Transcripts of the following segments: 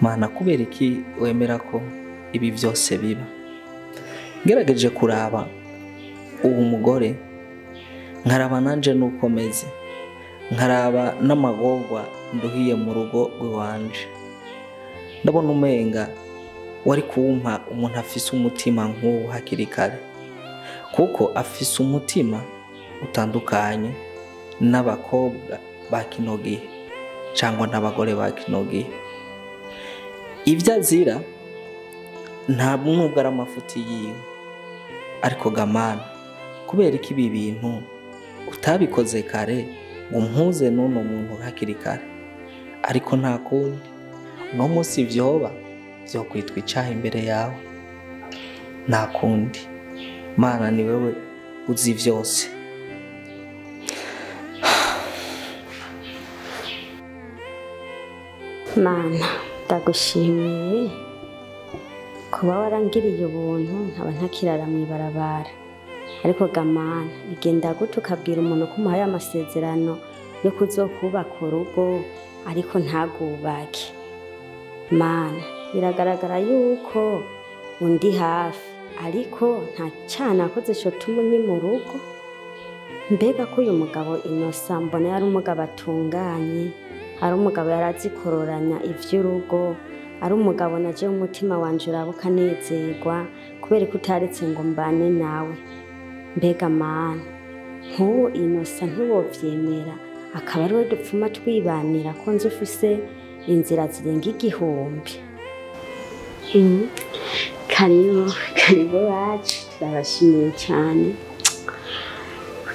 Mana kubera iki wemera ko ibi byose biba? Ngerageje kuraba ubu mugore, nkaraba nanje nuko meze, nkaraba n'amagorwa nduhiye mu rugo rw'iwanje, ndabona umenga wari kumpa umuntu afise umutima nk'uwo hakiri kare, kuko afise umutima utandukanye n'abakobwa ba kino gihe cyangwa n'abagore ba kino gihe. Ibyo azira ntabwo nubwo ari amafuti yiwe, ariko gamana kubera iki ibi bintu utabikoze kare ngo mpuze n'uno muntu hakiri kare? Ariko nta kundi, uno munsi vyoba byo kwitwa icaha imbere yawe, nta kundi. Mana ni wewe uzi vyose. Mana ndagushimiye kuba warangiriye ubuntu nkaba ntakirara mw'ibarabara, ariko gamana bigenda gute ukabwira umuntu ko umuhaye amasezerano yo kuzokubaka urugo ariko ntagubake? Mana biragaragara yuko undi hafi, ariko nta cana akoze cotuma uni mu rugo. Mbega ko uyu mugabo Innocent mbona yari umugabo atunganye, ari umugabo yarazi kororanya ivy'urugo, ari umugabo naje umutima wanje urabuka nezerwa kubera ko utaretse ngo mbane nawe. Mbega Mana nk'uwo Innocent ntiwovyemera akaba ari we dupfuma twibanira ko nzi ufise inzira zirenga 1000? Karibu wacu, turabashimiye cyane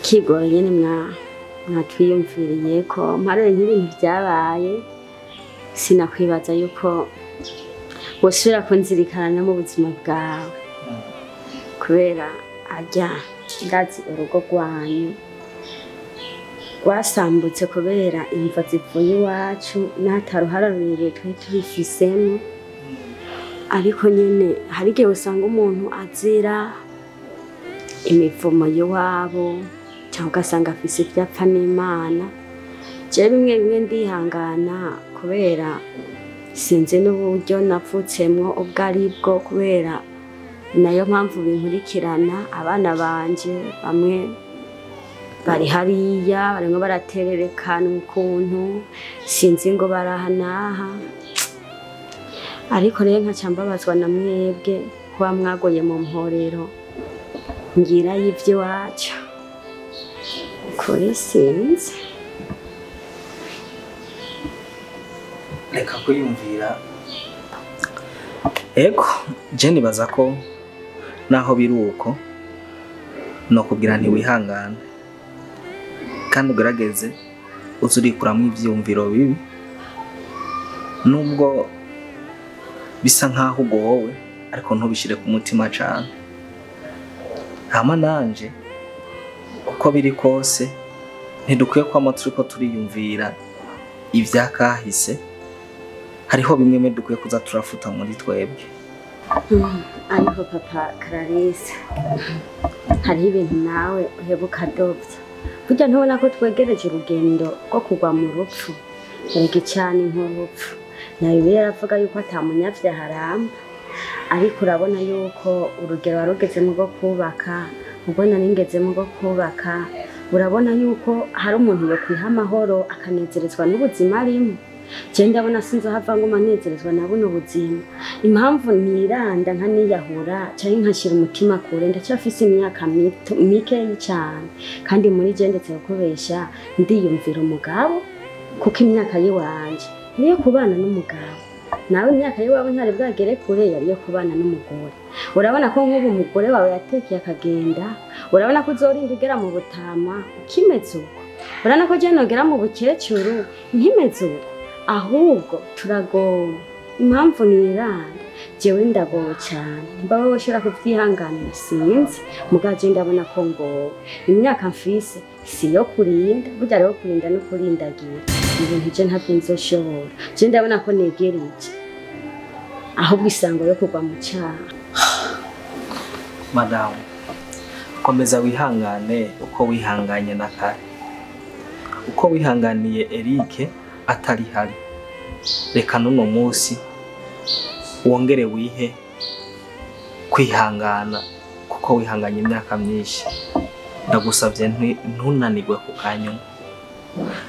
kigoro nyene mwatwiyumviriye ko mpare nk'ibintu byabaye. Sinakwibaza yuko wosubira kunzirikana mu buzima bwawe, kubera ajya ndazi urugo rwanyu rwasambutse kubera imva zivuye iwacu n'ataruhara rurerure twari tubifisemo. Ariko nyine hari igihe usanga umuntu azira imivumo y'iwabo cyangwa ugasanga afise ibyo apfa n'Imana. Jewe bimwe bimwe ndihangana kubera sinzi n'uburyo navutsemwo ubwo ari bwo, kubera nayo mpamvu binkurikirana. Abana banje bamwe bari hariya barimwo baratererekana ukuntu sinzi ngo barahanaha, ariko rero nkaca mbabazwa na mwebwe kuba mwagoye mu mporero ngira y'ivy'iwacu. Kuri sinzi reka kuyumvira. Ego je nibaza ko naho biruko no kubwira ntiwihangane kandi ugerageze uzurikuramwo ivyumviro bibi, nubwo bisa nkaho ugowe ariko ntubishire ku mutima cyane. Hama nanje uko biri kose ntidukwiye kwama turiko turiyumvira ivyakahise, hariho bimwe dukwiye kuza turafuta muri twebwe. Ariko papa Clarisse, hariho ibintu nawe uhebuka dovya. Burya ntubona ko twegereje urugendo rwo kugwa mu rupfu? Erega cyane nk'urupfu na Bibiliya iravuga yuko atamunyavyaha aramba, ariko urabona yuko urugero warugezemo rwo kubaka, ubwo nari ngezemo rwo kubaka urabona yuko hari umuntu yakwiha amahoro akanezerezwa n'ubuzima arimo. Je ndabona sinzohava ngo manezerezwa na buno buzima. Impamvu niranda nkaniyahura cyangwa nkashira umutima kure ndacyafise imyaka mikeyi cyane, kandi muri je ndetse kubesha ndiyumvira umugabo kuko imyaka yiwanje niyo kubana n'umugabo, nawe imyaka yiwawe ntari bwagere kure yari yo kubana n'umugore. Urabona ko nk'ubu umugore wawe yatekeye akagenda, urabona ko uzorinda ugera mu butama ukimeze uko, urabona ko je nogera mu bukecuru nkimeze uko, ahubwo turagowe. Impamvu niranda jewe ndagowe cyane, mbawe woshobora kuvyihanganira sinzi, mugaje ndabona ko ngowe imyaka mfise siyo kurinda, burya rero kurinda no kurindagira ibintu je ntavyo nzoshobora. Je ndabona ko negereje ahubwo isango yo kugwa mu cyaha. Madamu, komeza wihangane uko wihanganye na kare, uko wihanganiye Eric atari hari. Reka nuno munsi wongere wihe kwihangana kuko wihanganye imyaka myinshi. Ndagusabye ntunanirwe ku kanyuma,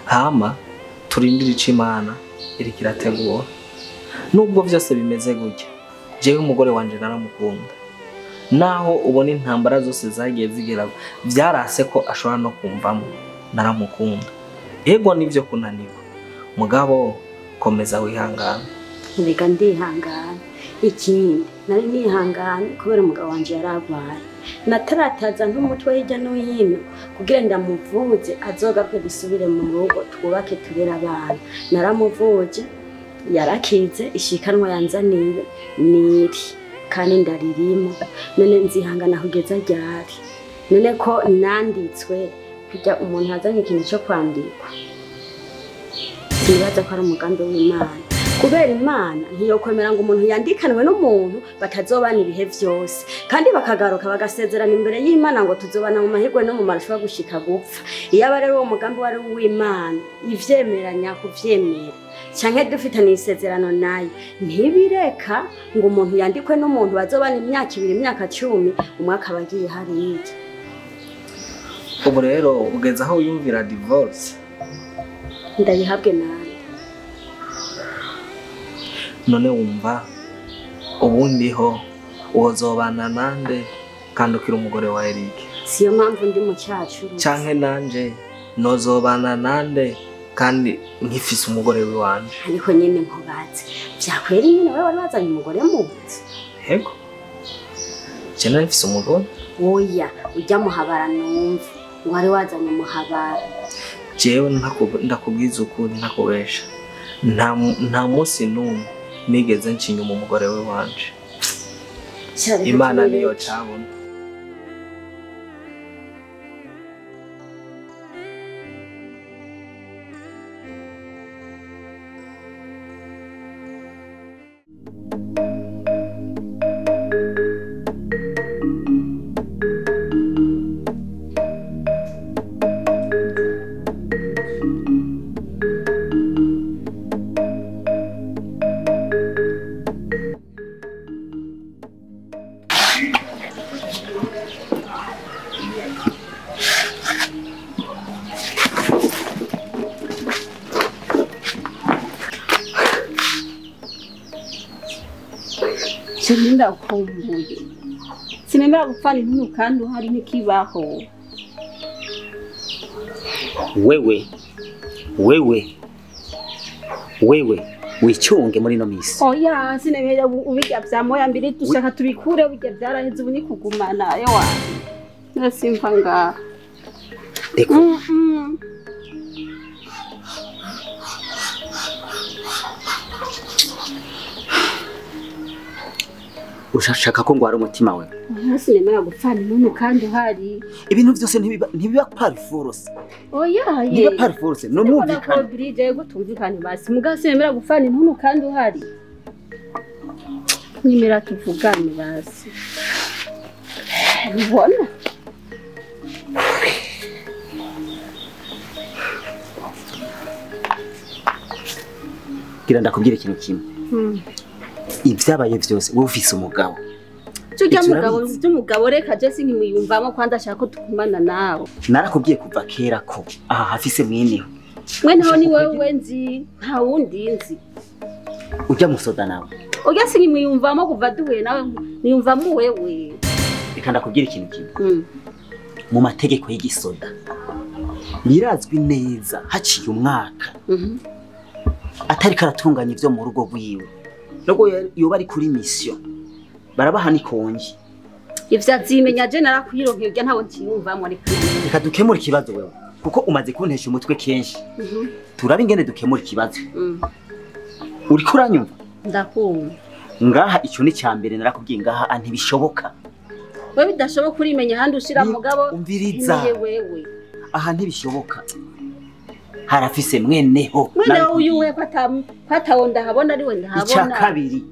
hama turindire ico Imana Eric irategura. Nubwo byose bimeze gutya, jewe umugore wanje naramukunda, naho ubona intambara zose zagiye zigera byarase ko ashobora no kumvamo, naramukunda. Ego nivyo kunanirwa, mugabo komeza wihangana. Reka ndihangana. Ikindi nari nihangana kubera umugabo wanje yaragwaye, natarataza nk'umutwe hirya no hino kugira ndamuvuze azogaruke dusubire mu rugo twubake turera abana. Naramuvuje yarakize, ishikanwa yanzaniye niri kandi ndaririmo. None nzihangana kugeza ryari? None ko nanditswe kujya umuntu hazanye ikintu cyo kwandikwa, nibaza ko ari umugambi w'Imana, kubera Imana ntiyokwemera ngo umuntu yandikanwe n'umuntu batazobana ibihe byose, kandi bakagaruka bagasezerana imbere y'Imana ngo tuzobana mu mahirwe no mu marashwa gushika gupfa. Iyo aba rero uwo mugambi wari w'Imana ivyemeranya kuvyemera canke dufitanye isezerano nayo, ntibireka ngo umuntu yandikwe n'umuntu bazobana imyaka 2 imyaka 10 umwaka bagiye hariya. Ubu rero ugeze aho yumvira divorce, ndabihabwe nawe. None wumva ubundi ho uzobana nande kandi ukiri umugore wa Eric? Siyo mpamvu ndi mu cyacu canke nanje nozobana nande kandi nkifise umugore wanje? Ariko nyene nkubaze byakwera nyene wewe wari wazanye umugore mu nzu? Yego, je nari mfise umugore. Oya, ujya muhabara numve wari wazanye muhabara. Jewe ndakubwiza ukuri ntakubesha, nta munsi n'umwe nigeze ncinya umugore we wanje. Imana niyo cabona. Sininda kumbuye. Sinemera gupfana intu kandi uhari n'ikibaho. Wewe wicunge muri no misi. Oya, sinemera ubijya bya moya mbiri dushaka tubikure ubijya byaraheze ubu ni kugumana yewa. Nasimva nga. Eko. Ushaka ko ngwara umutima we? Sinemera gupfana intu kandi uhari. Ibintu byose ntibiba parforce. Oya, niba parforce no mwumvikana. Ko bride gutumvikana basi mugasemera gupfana intu kandi uhari. Nimera tuvugane basi. Ubona? Gira ndakubwira ikintu kimwe. Ibyabaye byose wowe ufise umugabo. Cyo umugabo reka je sinkimuyumvamo kwanda ashaka ko tukumana nawe. Narakubwiye kuva kera ko aha hafise mweneho. Mweneho ni wewe nzi, nta wundi nzi. Ujya musoda nawe. Oya sinkimuyumvamo kuva duhuye nawe niyumvamo wewe. Reka ndakubwira ikintu kimwe. Mu mategeko y'igisoda birazwi neza haciye umwaka atari karatunganya ivyo mu rugo rwiwe nubwo yoba ari kuri mission barabaha nikonje ivyo azimenya je narakwironkeye ntawo ntiyumvamo ariko reka dukemura ikibazo wewe kuko umaze kuntesha umutwe kenshi turabe ingene dukemura ikibazo uriko uranyumva ndakumva ngaha icyo ni cyambere narakubwiye ngaha antibishoboka wewe bidashoboka urimenya handi ushira mugabo umviriza wewe aha ntibishoboka harafise mweneho uyu we patawonda habona ari we ndahabona icya kabiri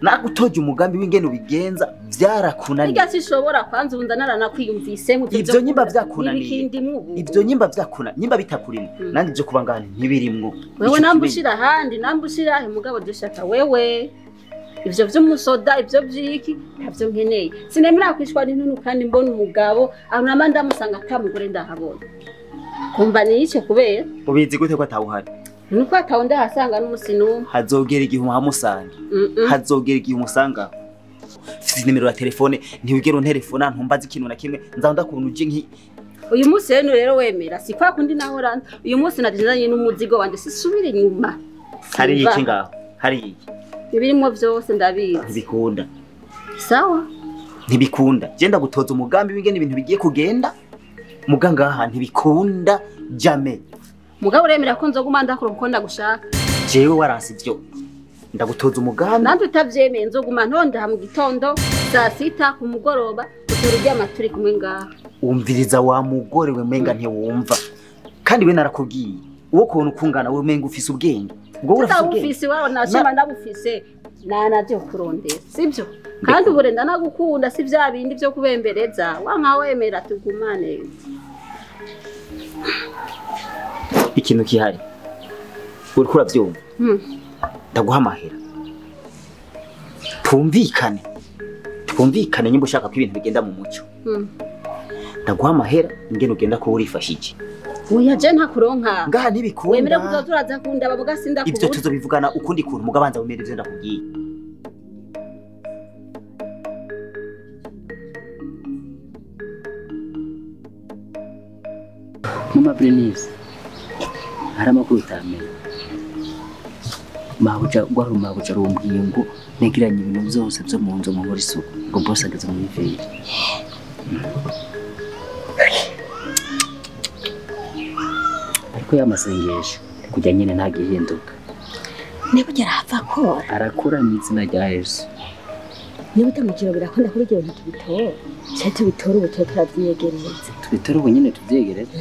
nagutoje umugambi w'ingene ubigenza byarakunaniye Niga sishobora kwanza unda naranakwiyumvise mu ivyo nyimba vyakunaniye ivyo nyimba vyakunaniye nyimba bitakurimo nandi byo kubangana ntibirimwo wewe nambushira handi nambushira he mugabo dushaka wewe ivyo vy'umusoda ivyo vyiki ntavyo nkeneye sinemera kwishwa n'intuntu kandi mbona umugabo arunama ndamusanga atamugore ndahabona kumva niyice kubera ubizi gute ko atawuhari nuko atawunda hasanga n'umusinu hazogera igihe umuhamusanga hazogera igihe umusanga fisi nimero ya telefone ntiwigera unterefona ntumbaza ikintu na kimwe nzanda kuntu uje nki uyu munsi rero wemera si kwa kundi naho randa uyu munsi narinzanye n'umuzigo wanje sisubire inyuma hari iki ngaho hari iki ibirimo byose ndabizi ntibikunda sawa ntibikunda genda gutoza umugambi w'ingene ibintu bigiye kugenda muganga aha ntibikunda jame mugabo uremera ko nzoguma ndakora uko ndagushaka jewe waransi byo ndagutoza umugambi nandi utavyemeye nzoguma ntonda mu gitondo saa 6 ku mugoroba uturujya amaturi kumwe ngaha umviriza wa mugore we menga ntiwumva kandi we narakubwiye uwo kuntu kungana we menga ufise ubwenge ubwo urafise ufise waro nashema ndabufise navyo kurondera sibyo kandi uburenda nagukunda si bya bindi byo kubembereza wanka wemera tugumane ikintu kihari uri kuravyumva ndaguha amahera twumvikane nyimba ushaka ko ibintu bigenda mu mucyo ndaguha amahera ingene ugenda ko urifashije oya je ntakuronka ngaha ntibikunda wemera kuzoturaza kunda bavuga sinda kubura ivyo tuzobivugana ukundi kuntu mugabanza wemera ivyo ndakubwiye Mama Bernice hari amakuru utamenya mabuja mabuja rumbwiye ngo negiranye ibintu byose byo mu nzu mu muri suku ngo boss ageze mu nivy ariko yamasengesha kujya nyine ntagihinduka niba ugera hapfa kora arakura mu izina rya Yesu niba utamukiro birakunda kuri ibyo bintu tubitora cyane tubitora ubu turavyegereza tubitora ubu nyine tuvyegereza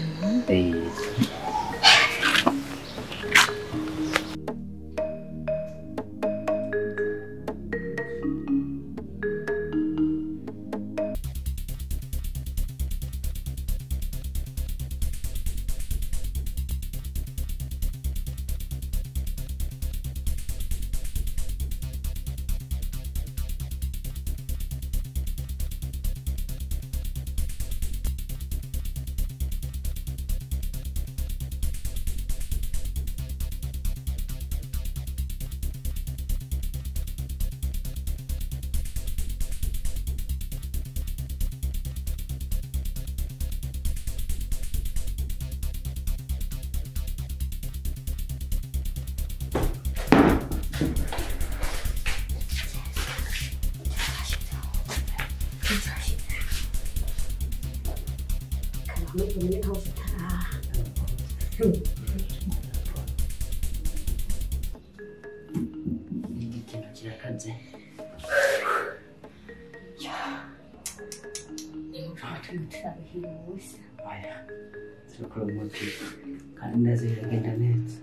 kandi ndaziragenda neza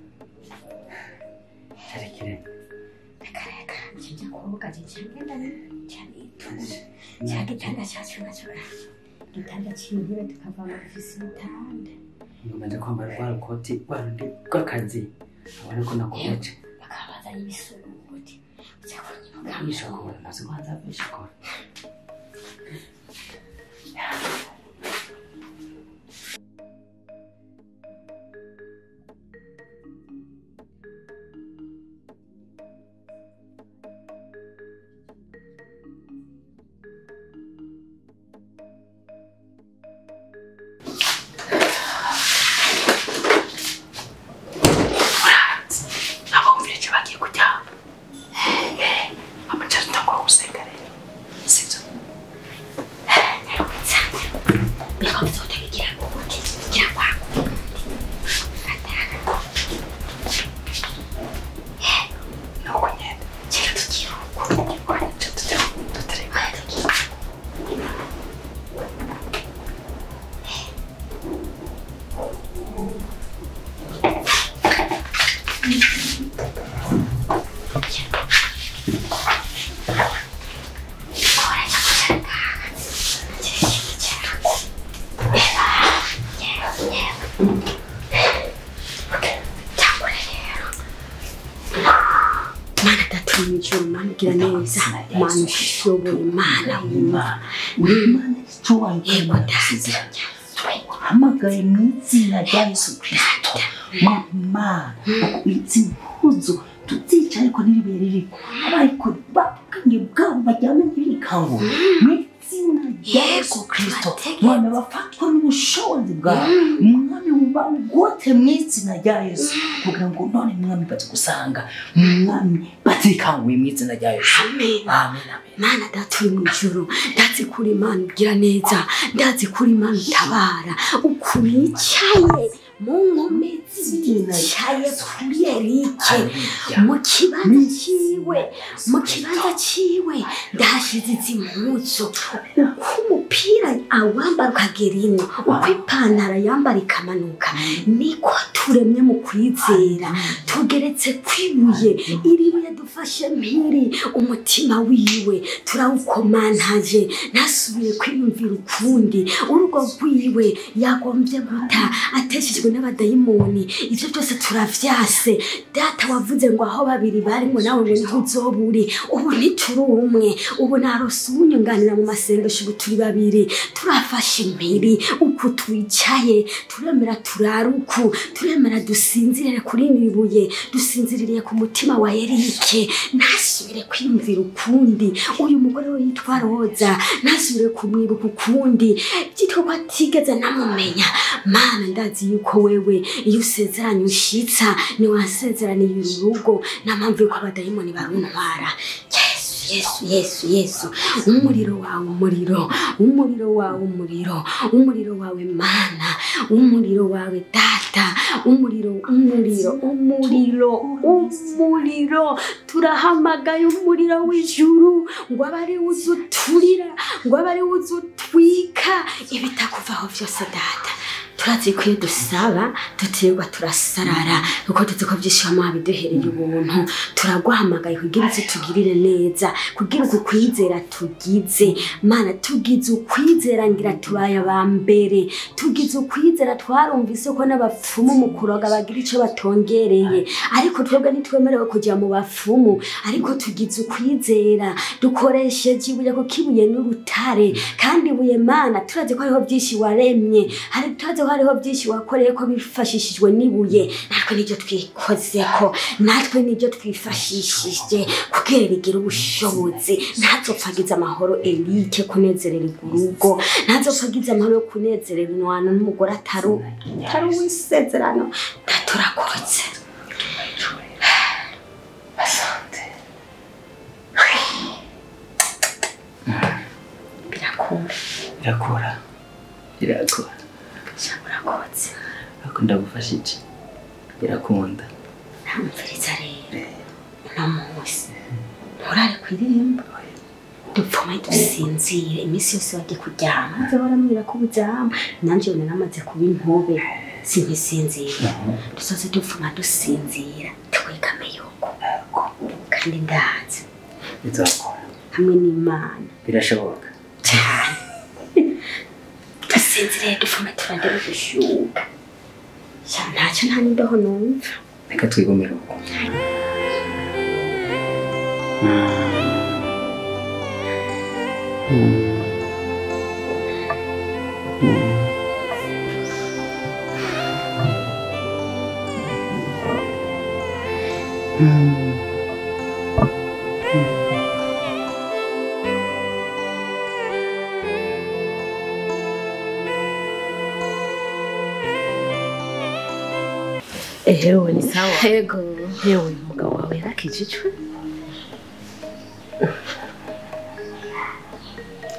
cyarekire akareka kijya kuvuga cyangenda cyane cyagitanda cyacura gitanda cy'intebe tukava mu ofisi bitande ngomba kwambara rwa koti rwandi rw'akazi abona ko nakomeje bakabaza ibisuguti Ishokora, nazo kwanza ishokora. Gira neza mana ushoboye mana w'Imana Imana icyubahiro yasize hamagaye mu izina rya Yesu Kristo mama izihuzo tuzicaye ko niribe ririko ariko bakange bwabo bajyame n'ibikango mu izina rya Yesu Kristo mwana bafatwa n'ubushobozi bwawe mwami ubagote mu izina rya Yesu kugira ngo none mwami bazigusanga mwami bazikanguye mu izina rya Yesu amen mana data uri mu ijuru ndazi kuri Imana ugira neza ndazi kuri Imana utabara ukuricaye mu nkomezi yicaye kuri Yerike mu kibanza ciwe ndahashize impuzu uko umupira awambara ukagera ino uko ipantaro yambara ikamanuka niko turemye mu kwizera tugeretse kwibuye iribuye dufashe mpiri umutima wiwe turawukomantaje ntasubiye kwiyumvira ukundi urugo rwiwe yagombye guta ateshejwe n'abadayimoni ivyo byose turavyase data wavuze ngo aho babiri bari ngo nawe ngo niho uzoburi ubu ntituri umwe ubu narose unyunganira mu masengesho ubu turi babiri turafashe impiri uku twicaye turemera turaruku turemera dusinzirire kuri nibuye dusinziririye ku mutima wa Yerike ntasubire kwiyumvira ukundi uyu mugore we yitwa Roza ntasubire kumwibuka ukundi byitwa ko atigeze namumenya mana ndazi yuko wewe iyo usezeranye ushitsa ni wasezeraniye urugo nampamvu yuko abadayimoni baruntwara Yesu umuriro wawe umuriro wawe mana umuriro wawe data umuriro turahamagaye umuriro w'ijuru ngo abari uzuturira ngo abari uzutwika ibitakuvaho byose data turazi ko dusaba tutirwa turasarara kuko tuzi ko byishimo abiduhereye ubuntu turaguhamagaye kugira uzi tugirire neza kugira uzi kwizera tugize mana tugize ukwizera ngira tubaye abambere tugize ukwizera twarumvise ko n'abapfumu mu kuroga bagira ico batongereye ariko twebwe nitwemerewe kujya mu bapfumu ariko tugize ukwizera dukoresheje ibuye ko kibuye n'urutare kandi ibuye mana turazi ko ariho byinshi waremye hari turazi hariho byinshi wakoreye ko bifashishijwe nibuye natwe nibyo twikozeko natwe nibyo twifashishije kugira rigira ubushobozi ntazopfagiza amahoro Erike kunezerera urugo ntazopfagiza amahoro yo kunezerera inwana n'umugore atari wisezerano daturakoze asante birakora Murakoze. Akunda gufashije. Birakunda. Ntamviriza rero. Uno munsi. Nturare kwiririmba. Dupfume dusinzire iminsi yose wagiye kuryama. Nze baramwira ko uburyama. Nanje yone namaze kuba intobe. Sinkisinzira. Dusoze dupfuma dusinzira. Twikame yuko. Kandi ndazi. Bizakora. Hamwe n'Imana. Birashoboka. Cyane. Sinzire dufuma turandira gushuka. Ntacyo nta n'imbeho numva. Reka twigomere uko. Ehewe ni sawa. Yego. Ehewe umugabo wawe yarakijijwe.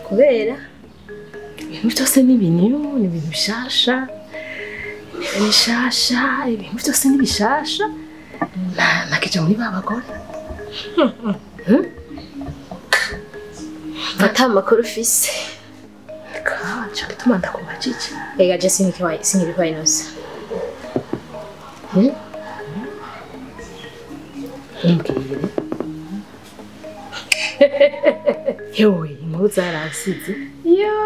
Kubera ibintu byose ni ibintu bishasha. Ni bishasha, ibintu byose ni bishasha. Nakija muri babagore. Fata amakuru ufise. Kacha gituma ndakubajije. Ega je sinkiri kwa inosa. Umbwire. Yewe inkuru zaransize.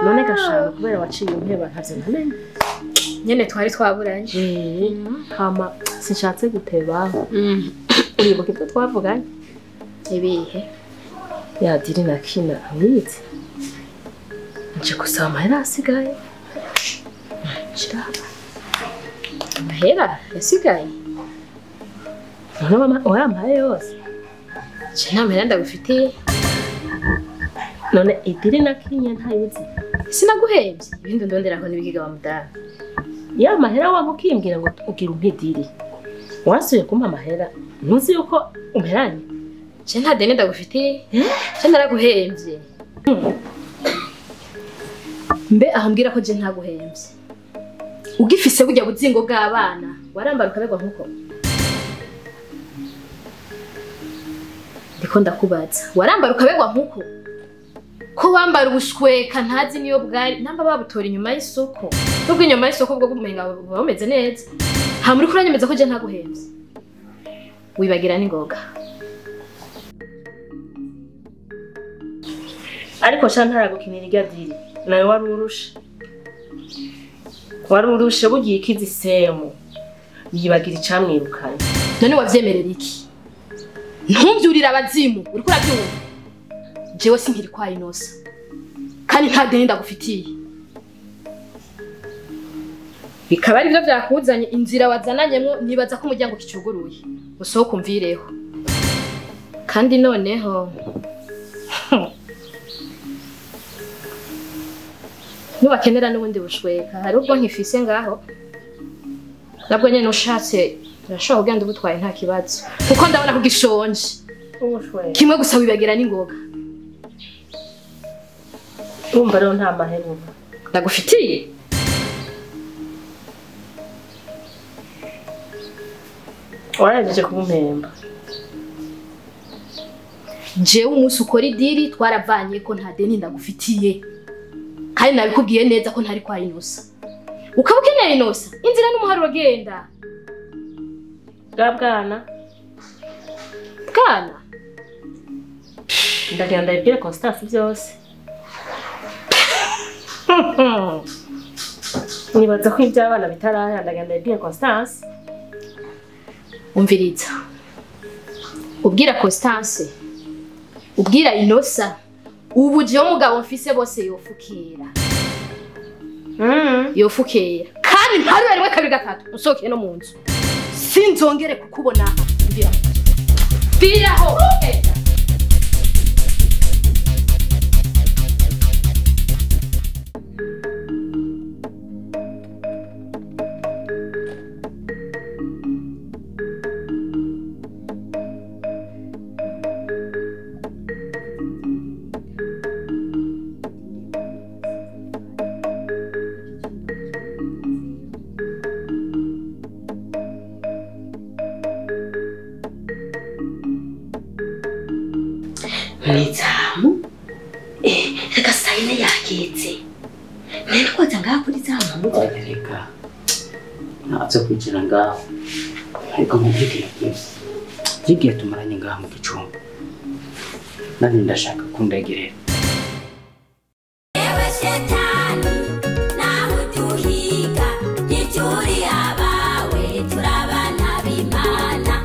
None gashaka kubera waciye impeba ntavyo namenye. Nyene twari twaburanye. Hama sinshatse guteba. Uribuka ibyo twavuganye? Ibihe? Yadiri na kina amwitse. Nje kusaba amahera asigaye. Shiraba. Amahera yasigaye? None wayampaye yose. Je nta mahera ndagufitiye. None idiri na kinya ntayuzi. Sinaguhebye. Ibindi ndonderako nibigiga wa mudara. Ya mahera wamukimbwira ngo ugira umpidiri. Wasuye kumpa amahera. Ntuzi yuko umperanye? Je nta deni ndagufitiye. Je naraguhembye. Mbe ahambwira ko je ntaguhembye. Ugifise burya buzingo bw'abana warambara ukabegwa nkuko. Ndiko ndakubaza warambara ukabegwa nkuko. Ko wambara ubushweka ntazi niyo bwari namba babutora inyuma y'isoko. Nubwo inyuma y'isoko bwo gumenga bameze neza. Ha muri kuranyemeza ko je ntaguhembye. Wibagira n'ingoga. Ariko sha ntaragukinira irya diri. Nawe warurushe. Warurushe bugiye ikizi semu. Yibagira icamwirukanye. None wavyemerera iki? Ntumvyurira abazimu uriko urabyumva. Jewe sinkiri kwa inosa. Kandi nta deni ndagufitiye. Bikaba ari byo byakuzanye inzira wazananyemo nibaza ko umuryango kicuguruye. Usohoka umvireho. Kandi noneho Nubakenera n'ubundi bushweka hari ubwo nkifise ngaho. Nabwo nyene ushatse urashobora kugenda ubutwaye nta kibazo. Kuko ndabona ko gishonje. Ubushweka. Kimwe gusa wibagira n'ingoga. Urumva rero nta mahera uba. Ndagufitiye. Waraje kumpemba. Jewe umunsi ukora idiri twaravanye ko nta deni ndagufitiye. Kandi nabikubwiye neza ko ntari kwa inosa. Ukaba ukeneye inosa inzira n'umuharuro genda. Bwana. Bwana. Ndagenda ibwire Constance byose. Nibaza ko iby'abana bitaraya ndagenda ibwire Constance. Umviriza. Ubwira Constance. Ubwira inosa. Ubu je umugabo mfise bose yofukira. Yofukira. Kandi ntari bari kabiri gatatu usoke no munzu. Sinzongere kukubona mbira. Biraho. Zamu? Reka sayine yaketse. Nene kwaza ngaho kuri zamu. Reka. Ntabyo kwigira ngaho. Ariko mubwire igihe tumaranye ngaho mu gicumbi. Nani ndashaka kundagerera. Ewe shetani naho uduhiga nituri abawe turabana b'Imana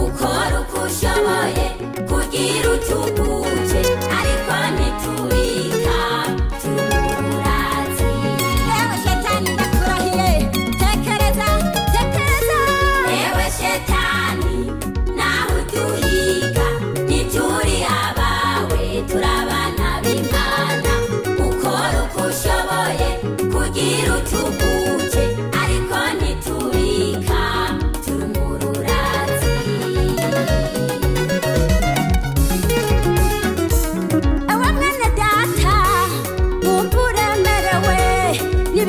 ukora uko ushoboye kugira utu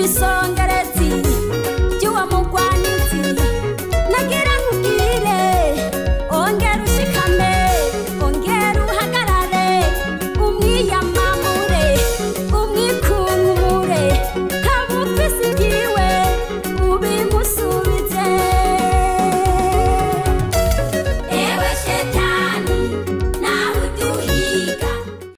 ibisongere